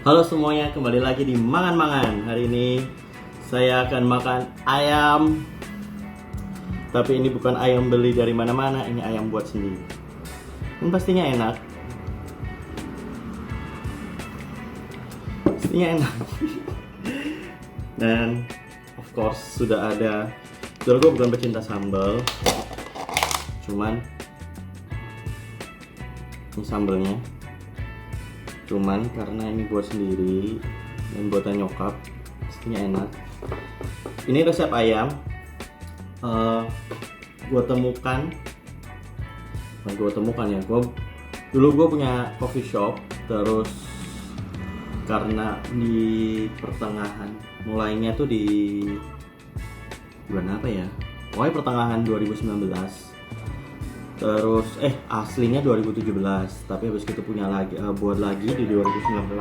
Halo semuanya, kembali lagi di Mangan-Mangan. Hari ini saya akan makan ayam. Tapi ini bukan ayam beli dari mana-mana, ini ayam buat sendiri. Dan pastinya enak. Dan of course sudah ada. Dulu gue bukan pecinta sambal, cuman ini sambalnya. Cuman karena ini buat sendiri dan buatan nyokap, pastinya enak. Ini resep ayam. Gue temukan ya. Dulu gue punya coffee shop, terus karena di pertengahan, mulainya tuh di bulan apa ya? Pokoknya pertengahan 2019. Terus aslinya 2017, tapi habis itu punya lagi, buat lagi di 2019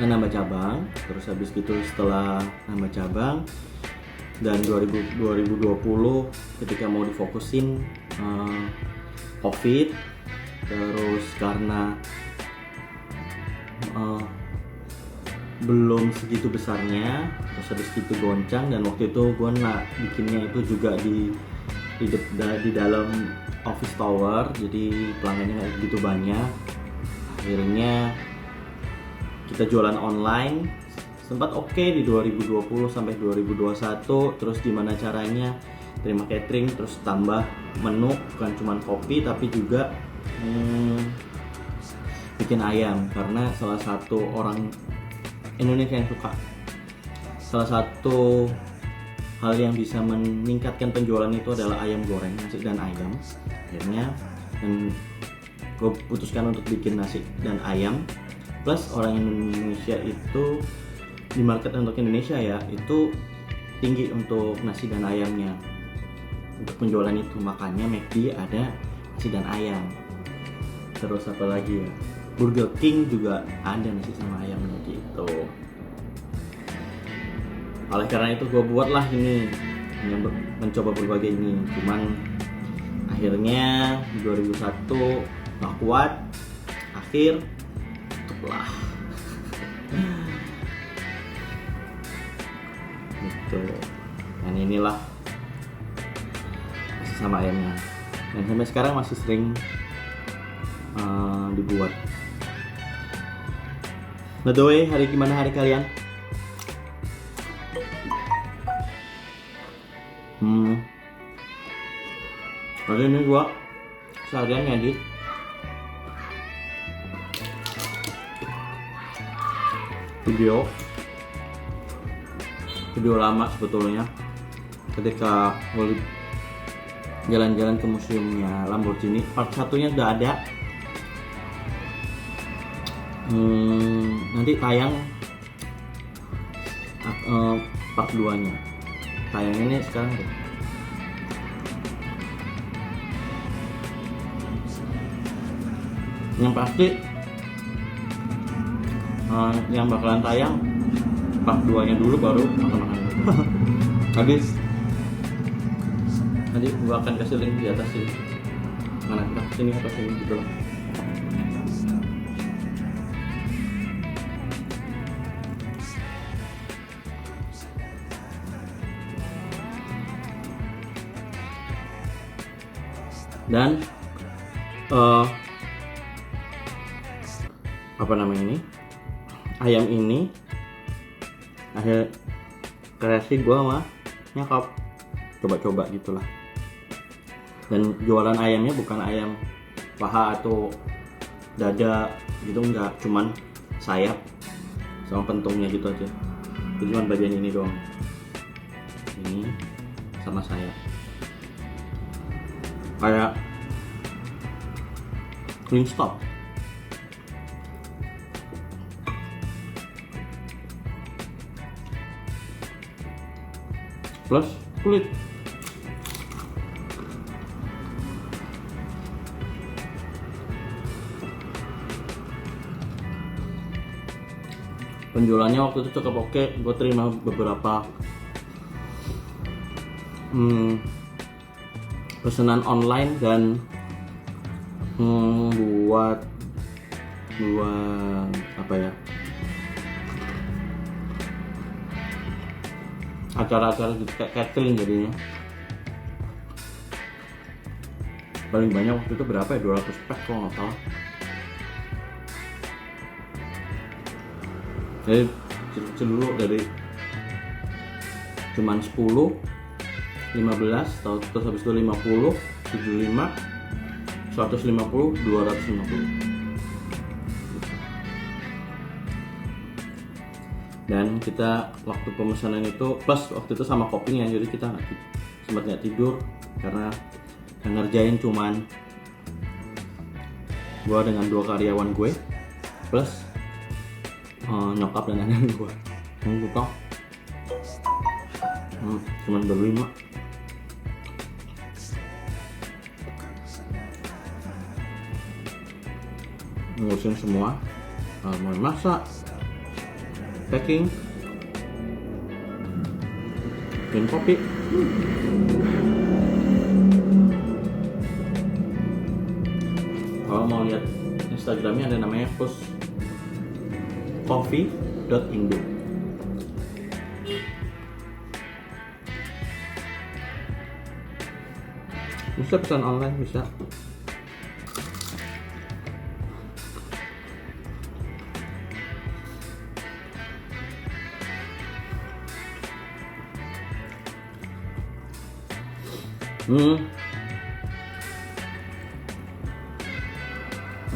nambah cabang. Terus habis itu setelah nambah cabang dan 2020 ketika mau difokusin COVID, terus karena belum segitu besarnya, terus habis itu goncang. Dan waktu itu gue bikinnya itu juga di dalam office tower, jadi pelanggannya nggak begitu banyak. Akhirnya kita jualan online, sempat oke di 2020 sampai 2021. Terus gimana caranya terima catering, terus tambah menu, bukan cuma kopi tapi juga bikin ayam, karena salah satu orang Indonesia yang suka. Salah satu hal yang bisa meningkatkan penjualan itu adalah ayam goreng, nasi dan ayam. Akhirnya gue putuskan untuk bikin nasi dan ayam. Plus orang Indonesia itu, di market untuk Indonesia ya, itu tinggi untuk nasi dan ayamnya. Untuk penjualan itu, makanya McD ada nasi dan ayam. Terus apa lagi ya, Burger King juga ada nasi sama ayamnya gitu. Oleh karena itu gue buatlah ini, mencoba berbagai ini. Cuman akhirnya 2001 gak kuat, akhir tutuplah. Gitu. Dan inilah nasi sama ayamnya. Dan sampai sekarang masih sering dibuat. By the way, gimana hari kalian? Hari ini gua seharian ngedit video lama sebetulnya, ketika gua jalan-jalan ke museumnya Lamborghini. Part 1-nya udah ada, nanti tayang part 2-nya. Tayang ini sekarang deh. Yang pasti yang bakalan tayang part 2-nya dulu, baru makan-makan. Nanti gua akan kasih link di atas sini. Mana kita sini atau sini gitu lah. Dan apa namanya ini, ayam ini akhir kreasi gue sama nyokap, coba-coba gitulah. Dan jualan ayamnya bukan ayam paha atau dada gitu, enggak, cuman sayap sama pentungnya gitu aja. Jadi cuman bagian ini doang, ini sama sayap, kayak Wingstop. Plus kulit. Penjualannya waktu itu cukup oke. Gue terima beberapa pesanan online dan buat apa ya, acara-acara gitu kayak catering jadinya. Paling banyak waktu itu berapa ya, 200 pack kalau nggak salah. Jadi kecil dulu dari cuman 10, 15, terus habis itu 50, 75, 150, 250. Dan kita waktu pemesanan itu plus waktu itu sama kopinya, jadi kita sempat nggak tidur karena yang ngerjain cuman gue dengan 2 karyawan gue plus nyokap dan anak gue yang buka cuman berlima. Ngurusin semua, mulai masak, packing, bikin kopi. Kalau mau lihat Instagramnya ada namanya coffee.indo. Bisa pesan online, bisa.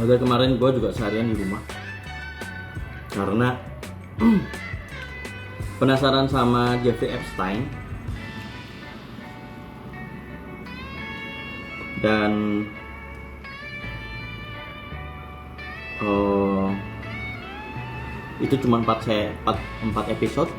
Dari kemarin gue juga seharian di rumah karena penasaran sama Jeffrey Epstein dan itu cuma 4 episode.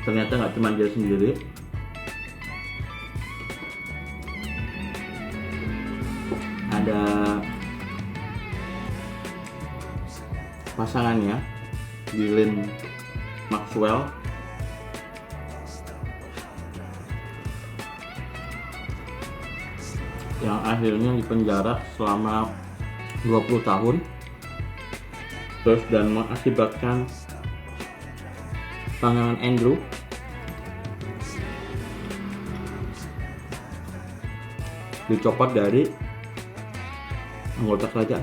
Ternyata nggak cuma dia sendiri, ada pasangannya Ghislaine Maxwell yang akhirnya dipenjara selama 20 tahun terus dan mengakibatkan Pangeran Andrew dicopot dari anggota kerajaan.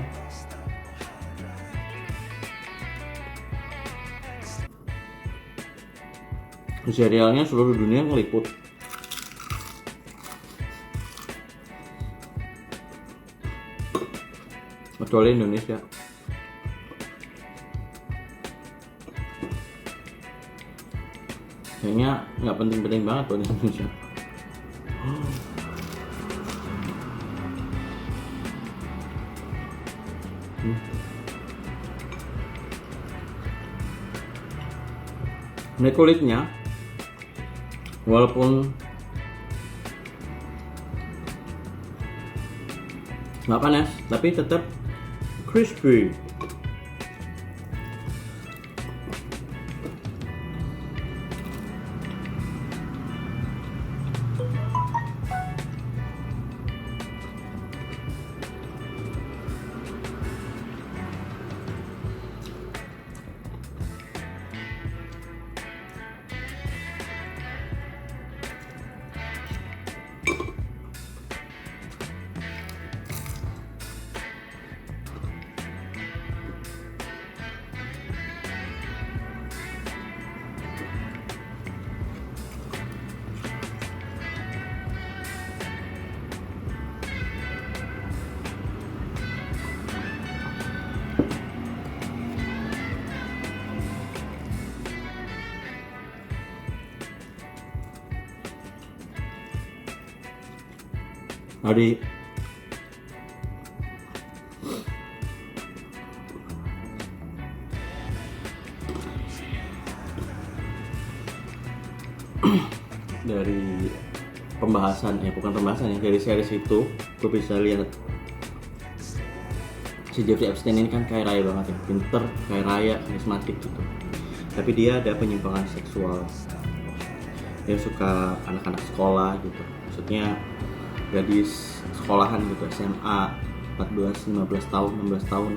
Serialnya seluruh dunia ngeliput. Kecuali Indonesia. Kayaknya nggak penting-penting banget buat Indonesia. Ini kulitnya walaupun nggak panas tapi tetap crispy. Dari pembahasan bukan pembahasan ya, dari series itu gue bisa lihat si Jeffrey Epstein ini kan kaya raya banget ya, pinter, kaya raya, karismatik gitu. tapi dia ada penyimpangan seksual. Dia suka anak-anak sekolah gitu, maksudnya gadis sekolahan gitu, SMA 14, 15 tahun, 16 tahun.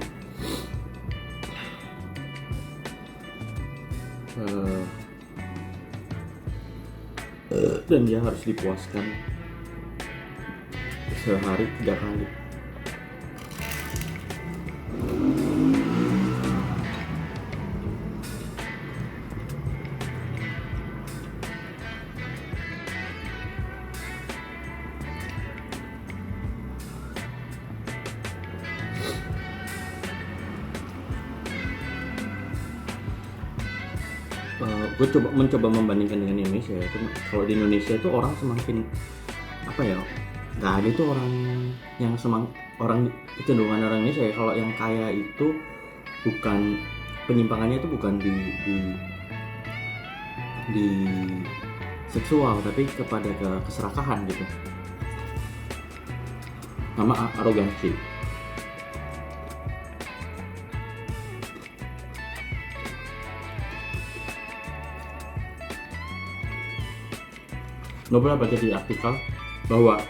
Dan dia harus dipuaskan sehari 3 kali. Gue mencoba membandingkan dengan Indonesia ya. Kalau di Indonesia itu orang semakin apa ya, nggak ada tuh orang yang orang kecenderungan orang Indonesia ya, kalau yang kaya itu bukan penyimpangannya itu bukan di seksual, tapi kepada keserakahan gitu, sama arogansi. Gue pernah baca di artikel bahwa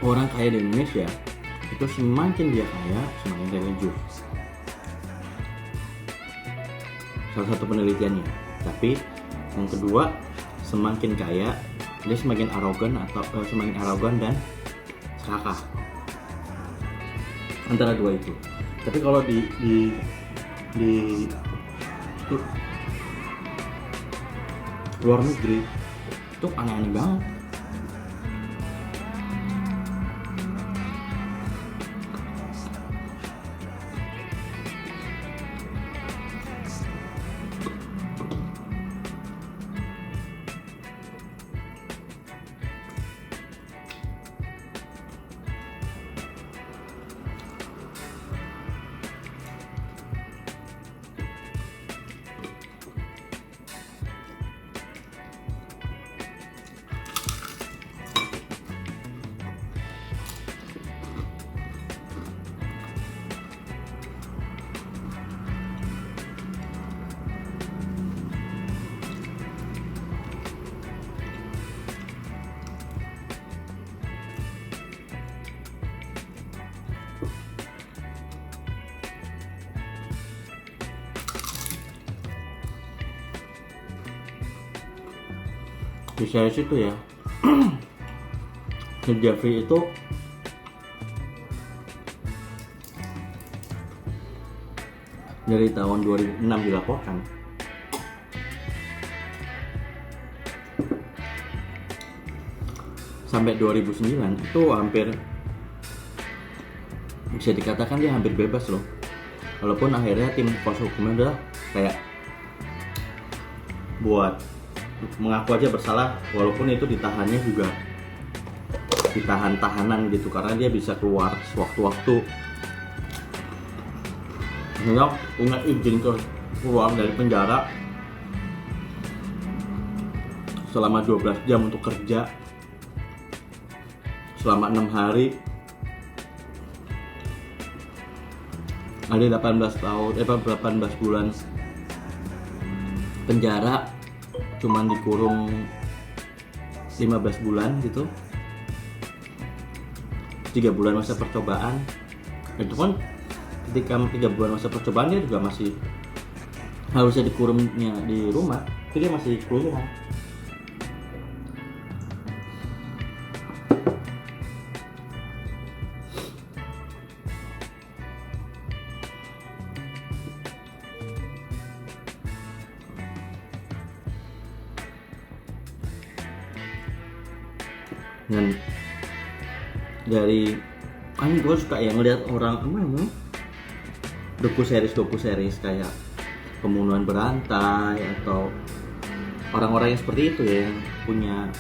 orang kaya di Indonesia itu semakin dia kaya, semakin religius. Salah satu penelitiannya. Tapi yang kedua, semakin kaya dia semakin arogan dan serakah. Antara dua itu. Tapi kalau di luar negeri itu aneh-aneh banget. Di series itu ya, Jeffrey itu dari tahun 2006 dilaporkan sampai 2009 itu hampir bisa dikatakan dia hampir bebas loh, walaupun akhirnya tim kuasa hukumnya udah kayak buat mengaku aja bersalah, walaupun itu ditahannya juga ditahan-tahanan gitu, karena dia bisa keluar sewaktu-waktu. Nggak punya izin keluar dari penjara selama 12 jam untuk kerja selama 6 hari. Ada 18 bulan penjara, cuman dikurung 15 bulan gitu, 3 bulan masa percobaan. Itu kan ketika 3 bulan masa percobaan dia juga masih harusnya dikurungnya di rumah, itu dia masih keluyuran. Dan dari kan gue suka ya ngeliat orang doku series kayak pembunuhan berantai atau orang-orang yang seperti itu ya, yang punya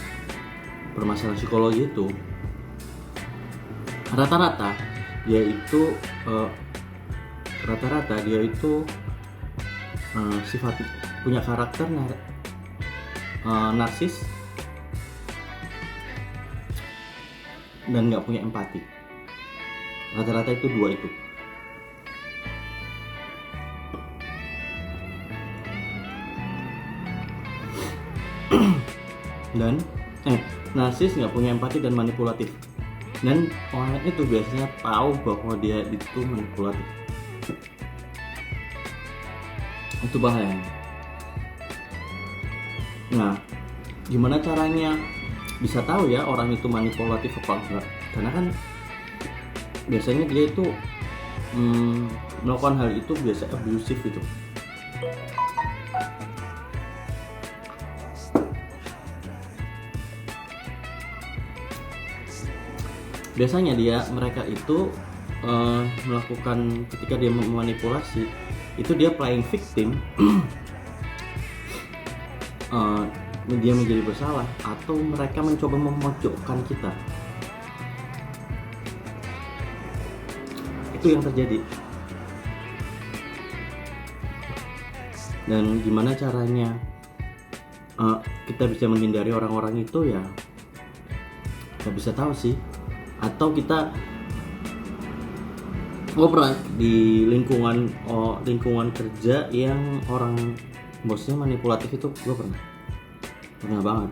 permasalahan psikologi itu, rata-rata dia itu sifat punya karakter narsis dan nggak punya empati. Rata-rata itu dua itu. Dan narsis nggak punya empati dan manipulatif. Dan orang itu biasanya tahu bahwa dia itu manipulatif. Itu bahaya. Nah, gimana caranya bisa tahu ya orang itu manipulatif apa enggak? Karena kan biasanya dia itu melakukan hal itu biasa abusif gitu. Biasanya mereka itu melakukan ketika dia memanipulasi itu dia playing victim. Dia menjadi bersalah atau mereka mencoba memojokkan kita. Itu yang terjadi. Dan gimana caranya kita bisa menghindari orang-orang itu ya nggak bisa tahu sih. Atau kita pernah di lingkungan kerja yang orang bosnya manipulatif itu, gue pernah banget.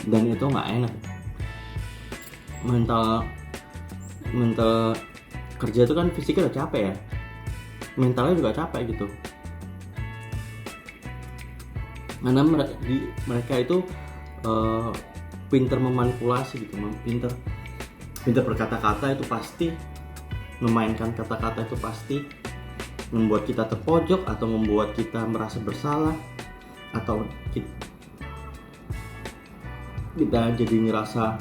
Dan itu nggak enak. Mental kerja itu kan fisiknya udah capek ya, mentalnya juga capek gitu. Karena mereka itu pinter memanipulasi gitu, pinter berkata-kata itu pasti, memainkan kata-kata itu pasti membuat kita terpojok atau membuat kita merasa bersalah, atau kita jadi ngerasa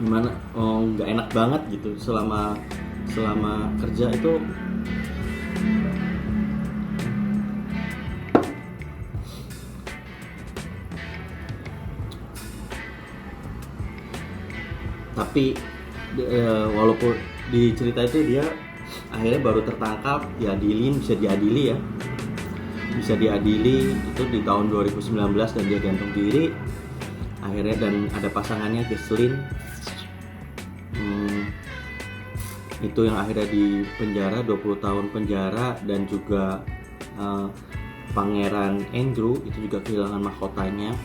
gimana, nggak enak banget gitu selama kerja itu. Tapi walaupun di cerita itu dia akhirnya baru tertangkap, bisa diadili itu di tahun 2019 dan dia gantung diri akhirnya. Dan ada pasangannya Ghislaine, itu yang akhirnya di penjara 20 tahun penjara. Dan juga Pangeran Andrew itu juga kehilangan mahkotanya,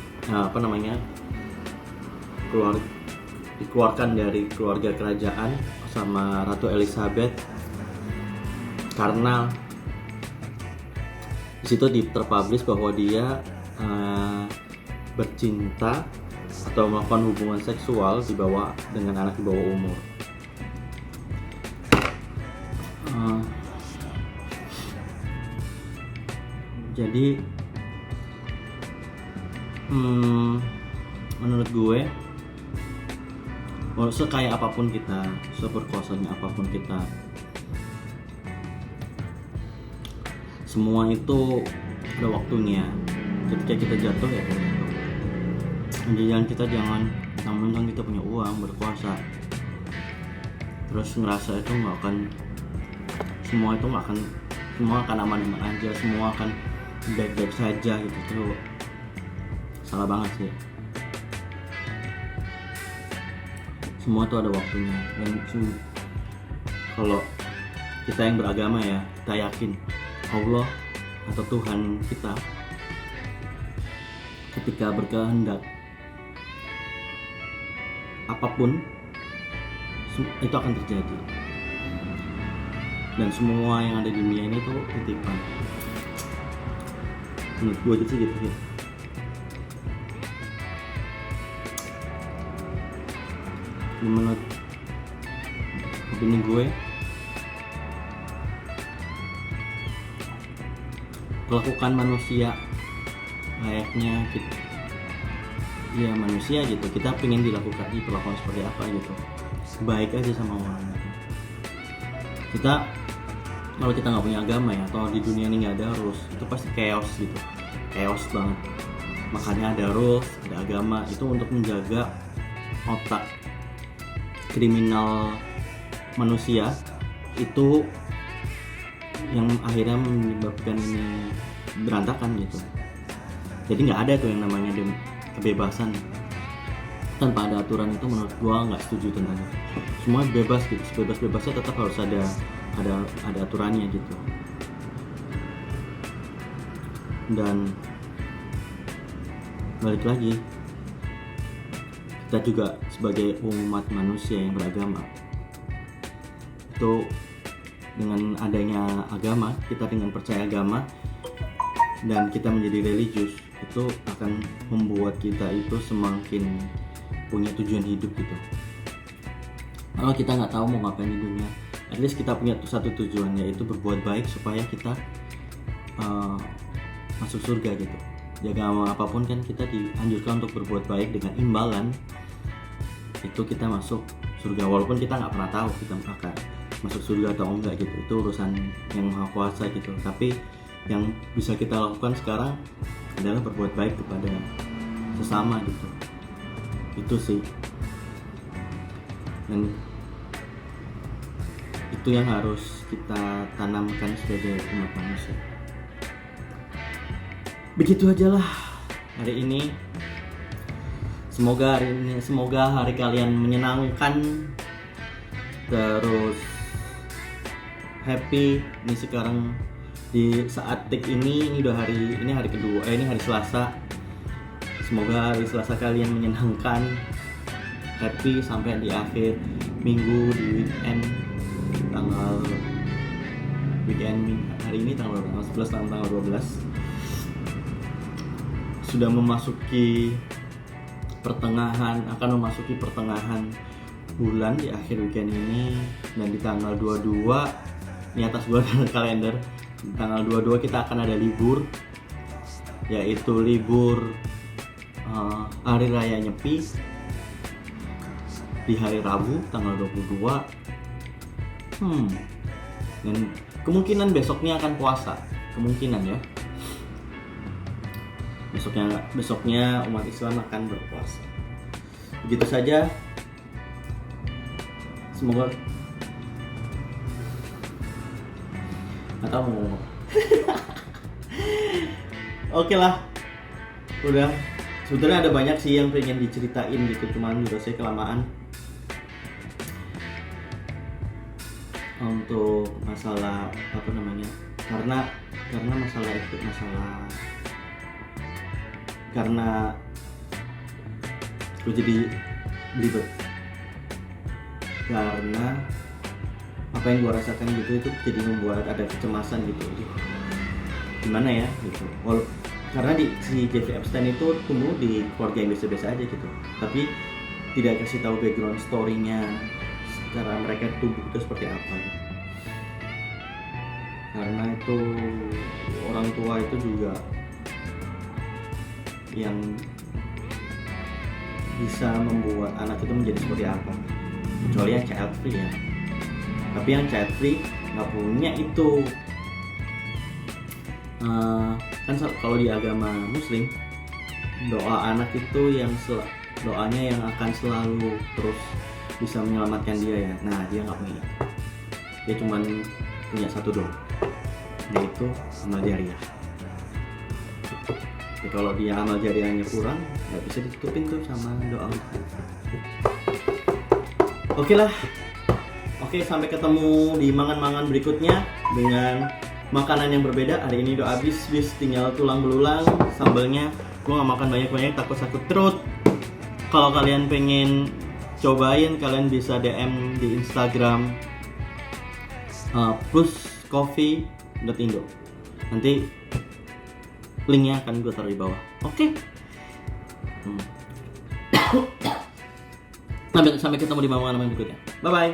dikeluarkan dari keluarga kerajaan sama Ratu Elizabeth karena di situ terpublish bahwa dia bercinta atau melakukan hubungan seksual dengan anak di bawah umur. Jadi menurut gue, sekaya apapun kita, seberkuasanya apapun kita, semua itu ada waktunya. Ketika kita jatuh ya kita jatuh. Kita jangan mentang-mentang kita punya uang, berkuasa, terus ngerasa itu semua akan aman-aman aja, semua akan baik-baik saja gitu. Itu salah banget sih. Semua tuh ada waktunya. Dan kalau kita yang beragama ya, kita yakin Allah atau Tuhan kita ketika berkehendak apapun itu akan terjadi. Dan semua yang ada di dunia ini tuh titipan. Menurut gue aja sih gitu ya. Menurut opini gue, lakukan manusia layaknya kita, ya manusia gitu. Kita pengen diperlakukan seperti apa gitu, baik aja sama orang gitu. Kalau kita nggak punya agama ya, atau di dunia ini nggak ada rules, itu pasti chaos gitu, chaos banget. Makanya ada rules, ada agama, itu untuk menjaga otak kriminal manusia itu yang akhirnya menyebabkan ini berantakan gitu. Jadi nggak ada tuh yang namanya kebebasan tanpa ada aturan. Itu menurut gua nggak setuju tentang itu. Semua bebas gitu, sebebas-bebasnya tetap harus ada aturannya gitu. Dan balik lagi, kita juga sebagai umat manusia yang beragama, itu dengan adanya agama, kita dengan percaya agama dan kita menjadi religius, itu akan membuat kita itu semakin punya tujuan hidup gitu. Kalau kita nggak tahu mau ngapain di dunia, at least kita punya satu tujuan, yaitu berbuat baik supaya kita masuk surga gitu. Jaga agama apapun kan kita dianjurkan untuk berbuat baik, dengan imbalan itu kita masuk surga, walaupun kita nggak pernah tahu kita akan masuk surga atau enggak gitu, itu urusan yang maha kuasa gitu. Tapi yang bisa kita lakukan sekarang adalah berbuat baik kepada sesama gitu, itu sih. Dan itu yang harus kita tanamkan sebagai umat manusia. Begitu aja lah hari ini. Semoga hari kalian menyenangkan, terus happy. Ini sekarang di saat take ini udah hari kedua, ini hari Selasa. Semoga hari Selasa kalian menyenangkan, happy sampai di akhir minggu, di weekend hari ini tanggal 11 tanggal 12 sudah memasuki pertengahan bulan di akhir weekend ini. Dan di tanggal 22 ini atas gua kalender, di tanggal 22 kita akan ada libur, yaitu libur Hari Raya Nyepi di hari Rabu tanggal 22. Dan kemungkinan besoknya akan puasa, kemungkinan ya. Besoknya umat Islam akan berpuasa. Begitu saja. Semoga atau mau oke lah, udah. Sebetulnya ada banyak sih yang pengen diceritain gitu, cuman menurut saya kelamaan. Untuk masalah karena gue jadi belibet, karena apa yang gue rasakan gitu itu jadi membuat ada kecemasan gitu. Gimana ya gitu, karena si Jeffrey Epstein itu tumbuh di keluarga yang biasa-biasa aja gitu, tapi tidak kasih tahu background story-nya, cara mereka tumbuh itu seperti apa gitu. Karena itu orang tua itu juga yang bisa membuat anak itu menjadi seperti apa, kecuali yang child free ya. Tapi yang child free nggak punya itu. Kan kalau di agama Muslim, doa anak itu doanya yang akan selalu terus bisa menyelamatkan dia ya. Nah, dia nggak punya. Dia cuma punya satu doa, yaitu amal jariah. Jadi kalau dia amal jariahnya kurang, nggak bisa ditutupin tuh sama doa. Oke, sampai ketemu di mangan-mangan berikutnya dengan makanan yang berbeda. Hari ini udah habis, tinggal tulang belulang, sambalnya gue nggak makan banyak-banyak, takut sakit perut. Kalau kalian pengen cobain, kalian bisa DM di Instagram pluscoffee.indo. Nanti linknya akan gue taruh di bawah. Oke. Sampai ketemu di mangan-mangan berikutnya. Bye bye.